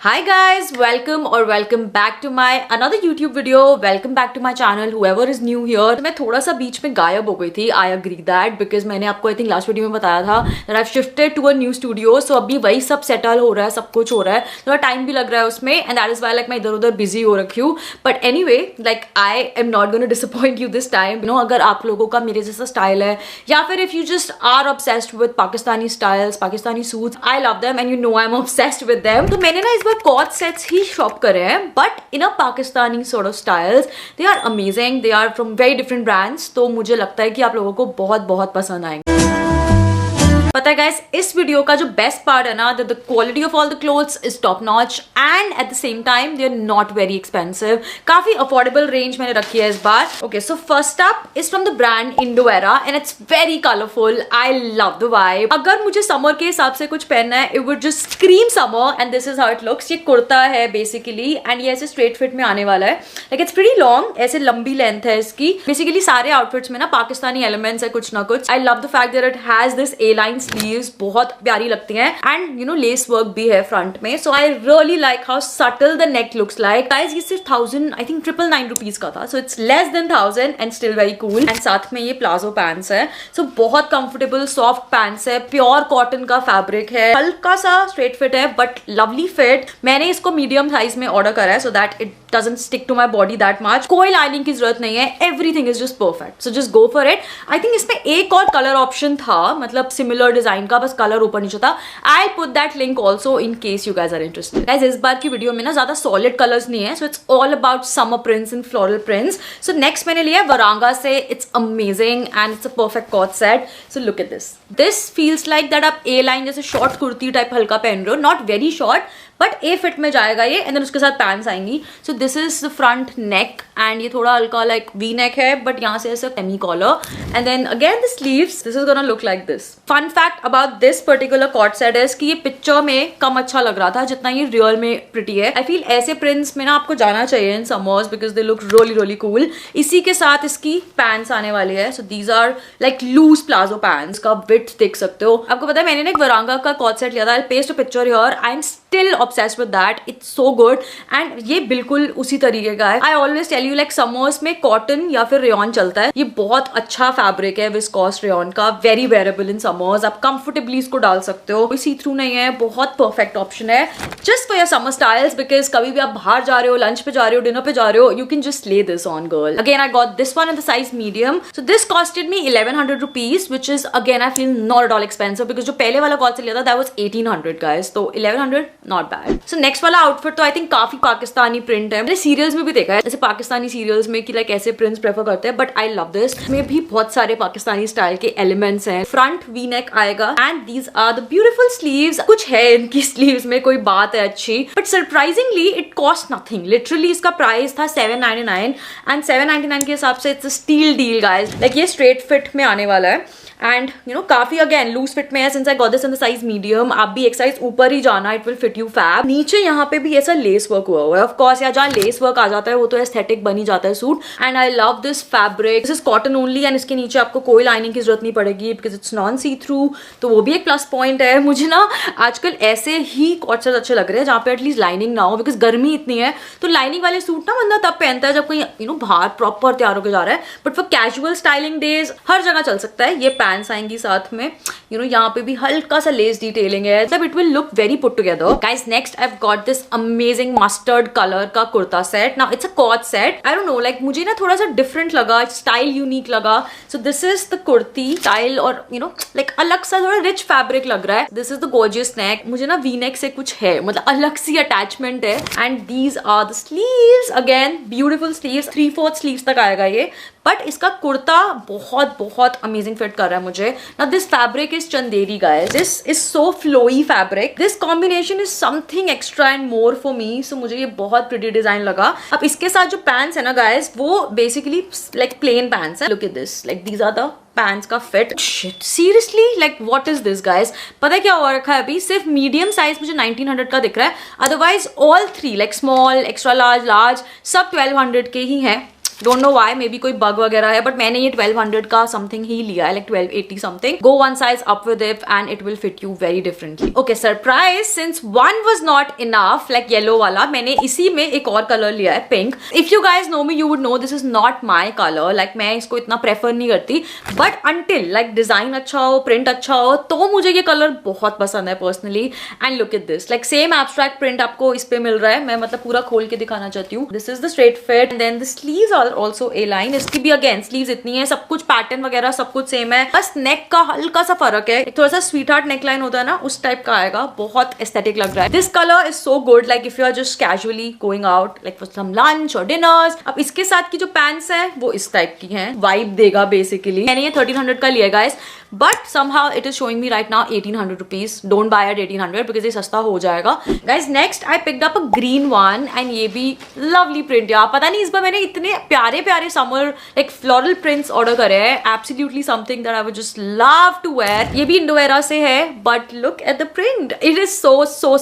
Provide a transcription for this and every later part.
Hi guys, welcome back to my another YouTube video. Welcome back to my channel. Whoever is new here. मैं थोड़ा सा बीच में गायब हो गई थी. I agree that because मैंने आपको I think last video में बताया था that I've shifted to a new studio. So अभी वही सब settle हो रहा है, सब कुछ हो रहा है. थोड़ा टाइम भी लग रहा है उसमें and that is why like मैं इधर उधर busy हो रखी हूँ. But anyway, like I am not going to disappoint you this time. You know, अगर आप लोगों का मेरे जैसा style है या फिर if you just are obsessed with Pakistani styles, Pakistani suits, I love them and you know I'm obsessed with them. तो मैंने ना इस कॉट सेट्स ही शॉप करे हैं but in a Pakistani sort of styles. They are amazing, they are from very different brands. तो मुझे लगता है कि आप लोगों को बहुत बहुत पसंद आएंगे. पता है गाइस, इस वीडियो का जो बेस्ट पार्ट है ना, the quality of all the clothes is top notch and at the same time they are not very expensive. काफी अफोर्डेबल रेंज मैंने रखी है इस बार. Okay, so first up is from the brand Indoera and it's very colourful. I love the vibe. अगर मुझे summer के हिसाब से कुछ पहनना है, it would just scream summer and this is how it looks. ये कुर्ता है बेसिकली एंड ये ऐसे स्ट्रेट फिट में आने वाला है. लाइक इट्स प्रीटी लॉन्ग, ऐसे लंबी लेंथ है इसकी. बेसिकली सारे आउटफिट्स में ना पाकिस्तानी एलिमेंट्स है कुछ ना कुछ. I love the fact that it has this A line sleeves, बहुत प्यारी लगती हैं and you know lace work भी है फ्रंट में. So I really like how subtle the neck looks like. Guys, ये सिर्फ 1000 आई थिंक 999 रुपीज का था. So it's less than 1000 and still very cool. And साथ में ये प्लाजो पैंट्स है. सो बहुत कंफर्टेबल सॉफ्ट पैंट्स है, प्योर कॉटन का फैब्रिक है, हल्का सा स्ट्रेट फिट है बट लवली फिट. मैंने इसको मीडियम साइज में ऑर्डर करा है सो that it doesn't stick to my body that much. कोई लाइनिंग की जरूरत नहीं है. Everything is just perfect. So just go for it. I think इसमें एक और कलर ऑप्शन था, मतलब सिमिलर डिजाइन का, बस कलर ऊपर नीचे था. I'll put that link also in case you guys are interested. Guys, इस बार की वीडियो में ना ज्यादा सॉलिड कलर्स नहीं है. So it's all about summer prints and floral prints. So next मैंने लिया वरांगा से. It's amazing and it's a perfect cord set. So look at this. This feels like that आप A line जैसे short kurti type हल्का पहन रहे हो. Not very short but A fit में जाएगा ये एंड देन उसके साथ पैंट्स आएंगी. सो this is the front neck and ये थोड़ा हल्का लाइक वी नेक है बट यहाँ से ऐसे semi collar and then again the sleeves. This is gonna look like this. Fun fact about this particular co-ord set is कि ये picture में कम अच्छा लग रहा था जितना ये रियल में प्रिटी है. आई फील ऐसे प्रिंट्स में ना आपको जाना चाहिए in summers because they look really really cool. इसी के साथ इसकी पैंट्स आने वाली है. So these are like loose palazzo pants. का विड्थ देख सकते हो. आपको पता है मैंने एक वरांगा का कॉट सेट लिया था. I paste a picture here. I am still obsessed with that. It's so good and ये बिल्कुल उसी तरीके का है. I always tell you like summers में कॉटन या फिर रेयन चलता है. ये बहुत अच्छा फैब्रिक है विस्कोस रेयन का. Very wearable in summers. आप कंफर्टेबली इसको डाल सकते हो. कोई सी थ्रू नहीं है. बहुत परफेक्ट ऑप्शन है just for your summer styles because कभी भी आप बाहर जा रहे हो, लंच पे जा रहे हो, डिनर पे जा रहे हो, यू कैन जस्ट ले this on girl. Again I got this one in the size medium. So this costed me 1100 rupees which is again I feel not at all expensive because जो पहले वाला cost लिया था that was 1800 guys. तो 1100 not bad. So next वाला outfit तो I think काफी Pakistani print है. मैंने सीरियल्स में भी देखा है जैसे पाकिस्तानी सीरियल्स में कि लाइक ऐसे प्रिंट्स प्रेफर करते हैं बट आई लव दिस. में भी बहुत सारे पाकिस्तानी स्टाइल के एलिमेंट्स हैं. फ्रंट वी नेक आएगा and these are the beautiful sleeves. कुछ है इनकी स्लीव्स में, कोई बात है अच्छी but surprisingly it cost nothing. Literally इसका प्राइस था 799 एंड 799 के हिसाब से it's a steal deal guys. Like ये स्ट्रेट फिट में आने वाला है एंड यू नो काफी अगेन लूज फिट में है. Since I got this in the size medium. आप भी एक साइज ऊपर ही जाना, it will fit you fab. नीचे यहाँ पे भी ऐसा लेस वर्क हुआ हुआ है. ऑफ कोर्स यार जहाँ लेस वर्क आ जाता है वो तो एस्थेटिक बन ही जाता है suit. And I love this fabric. This is cotton only and इसके नीचे आपको कोई लाइनिंग की जरूरत नहीं पड़ेगी because it's non see through. तो वो भी एक प्लस पॉइंट है. मुझे ना आजकल ऐसे ही कॉट सेट अच्छे लग रहे हैं जहाँ पे एटलीस्ट लाइनिंग ना हो बिकॉज गर्मी इतनी है. तो लाइनिंग वाले सूट ना बंदा तब पहनता है जब कोई यू नो बाहर प्रॉपर तैयार होकर जा रहा है. But for casual styling days हर जगह चल सकता है. ये पैंट्स आएंगी साथ में. यू नो यहाँ पे भी हल्का सा लेस डिटेलिंग है. मतलब it will look very put together. Guys, next I have got this amazing mustard colour का kurta set. Now it's a coord set. I don't know like मुझे ना थोड़ा सा डिफरेंट लगा, स्टाइल यूनिक लगा. So this is the kurti style और you know like अलग सा थोड़ा रिच फैब्रिक लग रहा है. This is the gorgeous neck. मुझे ना वी नेक से कुछ है, मतलब अलग सी अटैचमेंट है. And these are the sleeves. Again beautiful sleeves. 3/4 sleeves तक आएगा ये. बट इसका कुर्ता बहुत बहुत अमेजिंग फिट कर रहा है मुझे. Now this fabric is Chanderi guys. This is so flowy fabric. This combination is something extra and more for me. So मुझे ये बहुत प्रिटी डिजाइन लगा. अब इसके साथ जो पैंट्स है ना गाइस वो बेसिकली लाइक प्लेन पैंट्स है. Look at this. Like these are the pants का fit. Seriously like what is this guys. पता है क्या हो रखा है अभी. सिर्फ मीडियम साइज मुझे 1900 का दिख रहा है. Otherwise all three like small, extra large, large सब 1200 के ही हैं. Don't know why, may be कोई बग वगैरह है, बट मैंने ये 1200 का समथिंग ही लिया है, like 1280 something. Go one size up with it and it will fit you very differently. Okay, surprise, since one was not enough, like yellow वाला, मैंने इसी में एक और कलर लिया है, pink. If you guys know me, you would know this is not my colour. Like मैं इसको इतना प्रेफर नहीं करती, बट अंटिल लाइक डिजाइन अच्छा हो, प्रिंट अच्छा हो, तो मुझे ये कलर बहुत पसंद है personally. And look at this, like same abstract print आपको इस पे मिल रहा है. मैं मतलब पूरा खोल के दिखाना चाहती हूँ. This is the straight fit, then the sleeves are also A line. इसकी भी अगेन स्लीव्स इतनी है, सब कुछ पैटर्न वगैरह सब कुछ सेम है, बस नेक का हल्का सा फर्क है. थोड़ा सा स्वीट हार्ट नेक लाइन होता है ना, उस टाइप का आएगा. बहुत एस्थेटिक लग रहा है. This colour is so good, like if you are just casually going out like for some lunch और डिनर्स. अब इसके साथ की जो पैंट्स है वो इस टाइप की हैं, वाइब देगा बेसिकली. मैंने ये 1300 का लिया guys, but somehow it is showing me right now 1800 rupees. Don't buy at 1800 because ये सस्ता हो जाएगा. Guys, next I picked up a green one and ये भी lovely print यार. पता नहीं इस बार मैंने इतने प्यारे प्यारे summer like floral prints order करे हैं. Absolutely something that I would just love to wear. ये भी इंडोवेरा से है, but look at the print. It is so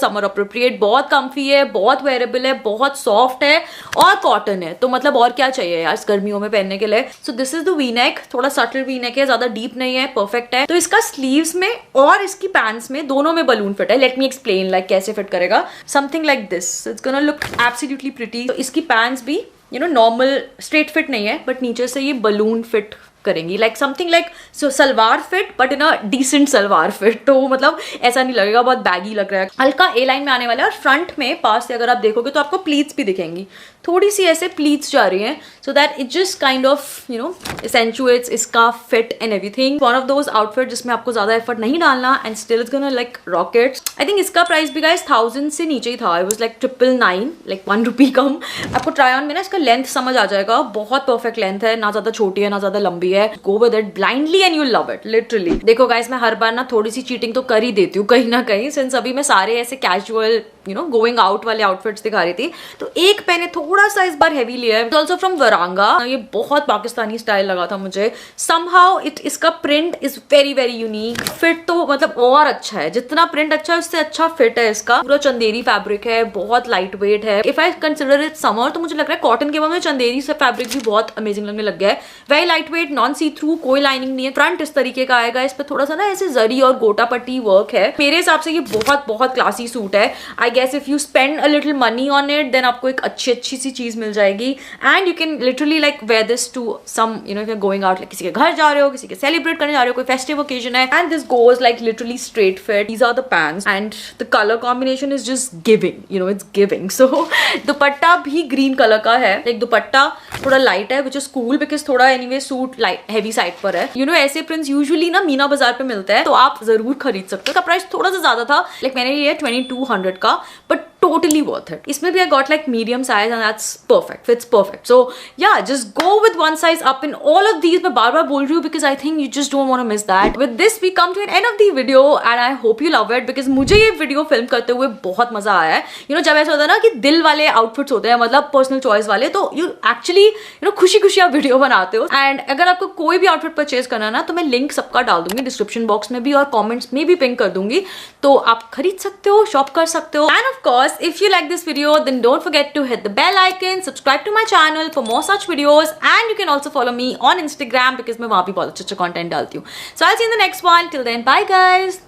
summer appropriate. बहुत comfy है, बहुत wearable है, बहुत soft है और cotton है. तो मतलब और क्या चाहिए यार इस गर्मियों में पहनने के लिए. So this is the V-neck. थोड़ा subtle V-neck है, ज्यादा deep नहीं है, perfect है. तो इसका स्लीव्स में और इसकी पैंट्स में दोनों में बलून फिट है. लेट मी एक्सप्लेन लाइक कैसे फिट करेगा. Something like this, it's gonna look absolutely pretty. तो इसकी पैंट्स भी you know normal straight fit नहीं है, बट नीचे से ये बलून फिट करेंगी, like something like salwar fit but in a decent salwar fit. तो मतलब ऐसा नहीं लगेगा बहुत बैगी लग रहा है. हल्का ए लाइन में आने वाला है और फ्रंट में पास से अगर आप देखोगे तो आपको प्लीट्स भी दिखेंगी, थोड़ी सी ऐसे प्लीट्स जा रही हैं, so that it just kind of you know accentuates इसका fit and everything. One of those outfit जिसमें आपको ज्यादा एफर्ट नहीं डालना and still it's gonna like rockets. I think इसका प्राइस भी गाइस 1000 से नीचे ही था. It was like 999, like 1 rupee कम. आपको ट्राई ऑन में ना इसका लेंथ समझ आ जाएगा. बहुत परफेक्ट लेंथ है, ना ज्यादा छोटी है ना ज्यादा लंबी है. Go with it blindly and you love it literally. देखो गाइस, मैं हर बार ना थोड़ी सी चीटिंग तो कर ही देती हूँ कहीं ना कहीं, सिंस अभी मैं सारे ऐसे casual you know going out वाले आउटफिट्स दिखा रही थी. तो एक मैंने थोड़ा सा इस बार हैवी लिया है, ऑल्सो फ्रॉम वरांगा. ये बहुत पाकिस्तानी स्टाइल लगा था मुझे. समहाउ इसका print is very unique. Fit तो मतलब और अच्छा है, जितना प्रिंट अच्छा है उससे अच्छा फिट है इसका. पूरा चंदेरी फैब्रिक है, बहुत लाइट वेट है. If I consider it summer तो मुझे लग रहा है कॉटन के बाद में चंदेरी से फैब्रिक भी बहुत अमेजिंग लगने लग गया है. Very light weight, non see through, कोई लाइनिंग नहीं है. फ्रंट इस तरीके का आएगा, इस पे थोड़ा सा ना ऐसे जरी और गोटा पट्टी वर्क है. मेरे हिसाब से ये बहुत क्लासी सूट है. I guess if you spend a little money on it, then आपको एक अच्छी सी चीज मिल जाएगी. and you can literally like wear this to some, you know, if you're going out, like किसी के घर जा रहे हो, किसी के सेलिब्रेट करने जा रहे हो, कोई फेस्टिव ओकेजन है. and this goes like literally straight fit. These are the pants and the color combination is just giving, you know, it's giving. so दुपट्टा भी ग्रीन कलर का है. like दुपट्टा थोड़ा लाइट है, which is cool because थोड़ा anyway suit light heavy side पर है. you know, ऐसे prints usually ना मीना बाजार पे मिलते हैं, तो आप जरूर खरीद सकते हो. का प्राइस थोड़ा सा ज्यादा था, like मैंने लिया 2200 का, but totally worth it. इसमें भी I got like medium size and that's perfect, fits perfect. So yeah, just go with one size up in all of these. मैं बार बार बोल रही हूँ because I think you just don't want to miss that. With this we come to an end of the video and I hope you love it because मुझे ये video film करते हुए बहुत मजा आया है. You know, जब ऐसा होता है ना कि दिल वाले आउटफिट्स होते हैं, मतलब पर्सनल चॉइस वाले, तो you actually you know खुशी आप वीडियो बनाते हो. एंड अगर आपको कोई भी आउटफिट परचेज करना है ना, तो मैं लिंक सबका डाल दूंगी डिस्क्रिप्शन बॉक्स में भी और कॉमेंट्स में भी पिन कर दूंगी, तो आप खरीद सकते हो, शॉप कर सकते हो. End of course if you like this video, then don't forget to hit the bell icon, subscribe to my channel for more such videos, and you can also follow me on Instagram because मैं वहाँ भी बहुत अच्छा content डालती हूँ. So I'll see you in the next one. Till then, bye guys.